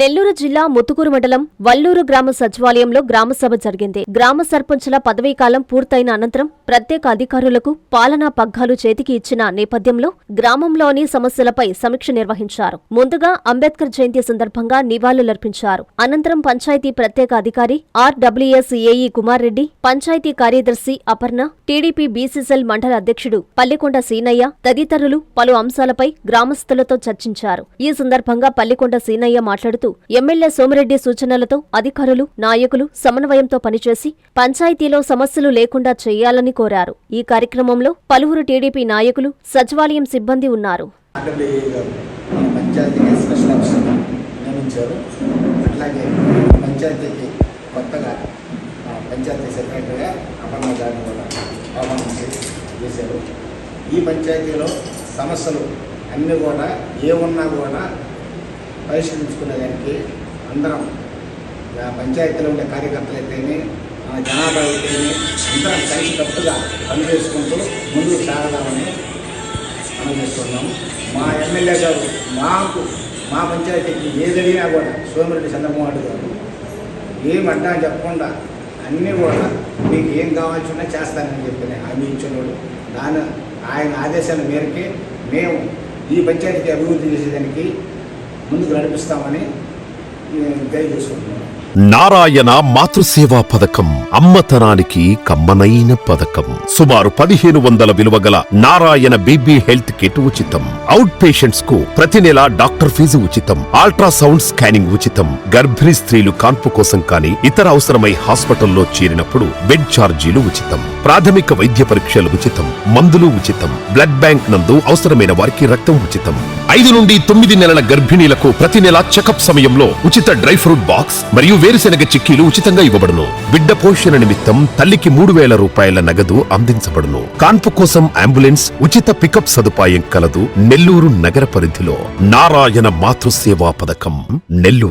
నెల్లూరు జిల్లా ముత్తుకూరు మండలం వల్లూరు గ్రామ సచివాలయంలో గ్రామసభ జరిగింది. గ్రామ సర్పంచుల పదవీకాలం పూర్తయిన అనంతరం ప్రత్యేక అధికారులకు పాలనా పగ్గాలు చేతికి ఇచ్చిన నేపథ్యంలో గ్రామంలోని సమస్యలపై సమీక్ష నిర్వహించారు. ముందుగా అంబేద్కర్ జయంతి సందర్భంగా నివాళులర్పించారు. అనంతరం పంచాయతీ ప్రత్యేక అధికారి ఆర్డబ్ల్యూఎస్ ఏఈ కుమార్ రెడ్డి, పంచాయతీ కార్యదర్శి అపర్ణ, టీడీపీ బీసీసీఎల్ మండల అధ్యక్షుడు పల్లికొండ సీనయ్య తదితరులు పలు అంశాలపై గ్రామస్తులతో చర్చించారు. ఈ సందర్భంగా పల్లికొండ సీనయ్య మాట్లాడుతూ ఎమ్మెల్యే సోమిరెడ్డి సూచనలతో అధికారులు, నాయకులు సమన్వయంతో పనిచేసి పంచాయతీలో సమస్యలు లేకుండా చేయాలని కోరారు. ఈ కార్యక్రమంలో పలువురు టీడీపీ నాయకులు, సచివాలయం సిబ్బంది ఉన్నారు. ఈ పంచాయతీలో సమస్యలు అన్నీ కూడా ఏమున్నా కూడా పరిష్కరించుకునేదానికి అందరం పంచాయతీలో ఉండే కార్యకర్తలు అయితేనే, జనాభా అయితేనే అందరం కలిసికట్టుగా పనిచేసుకుంటూ ముందుకు సాగదామని మనం చేస్తున్నాము. మా ఎమ్మెల్యే గారు మా పంచాయతీకి ఏదడిగినా కూడా సోమిరెడ్డి చంద్రమోహన్ గారు ఏమంటా చెప్పకుండా అన్నీ కూడా మీకు ఏం కావాల్సిన చేస్తానని చెప్పి హామీ ఇచ్చినాడు. ఆయన ఆదేశాల మేరకే మేము ఈ పంచాయతీకి అభివృద్ధి చేసేదానికి ముందుకు నడిపిస్తామని తెలియజేసుకుంటున్నాం. నారాయణ మాతృసేవా పథకం అమ్మతనానికి కమ్మనైన పథకం. సుమారు 1500 విలువగల నారాయణ బీబీ హెల్త్ కిట్ ఉచితం. అవుట్ పేషెంట్స్ కు ప్రతి నెల డాక్టర్ ఫీజు ఉచితం. అల్ట్రాసౌండ్ స్కానింగ్ ఉచితం. గర్భిణీ స్త్రీలు కాన్పు కోసం కానీ ఇతర అవసరమై హాస్పిటల్లో చేరినప్పుడు బెడ్ ఛార్జీలు ఉచితం. ప్రాథమిక వైద్య పరీక్షలు ఉచితం. మందులు ఉచితం. బ్లడ్ బ్యాంక్ నందు అవసరమైన వారికి రక్తం ఉచితం. 5 నుండి 9 నెలల గర్భిణీలకు ప్రతి నెల చెకప్ సమయంలో ఉచిత డ్రై ఫ్రూట్ బాక్స్ మరియు వేరుశెనగ చిక్కీలు ఉచితంగా ఇవ్వబడును. బిడ్డ పోషణ నిమిత్తం తల్లికి 3000 రూపాయల నగదు అందించబడును. కాన్పు కోసం అంబులెన్స్ ఉచిత పికప్ సదుపాయం కలదు. నెల్లూరు నగర పరిధిలో నారాయణ మాతృసేవా పథకం, నెల్లూరు.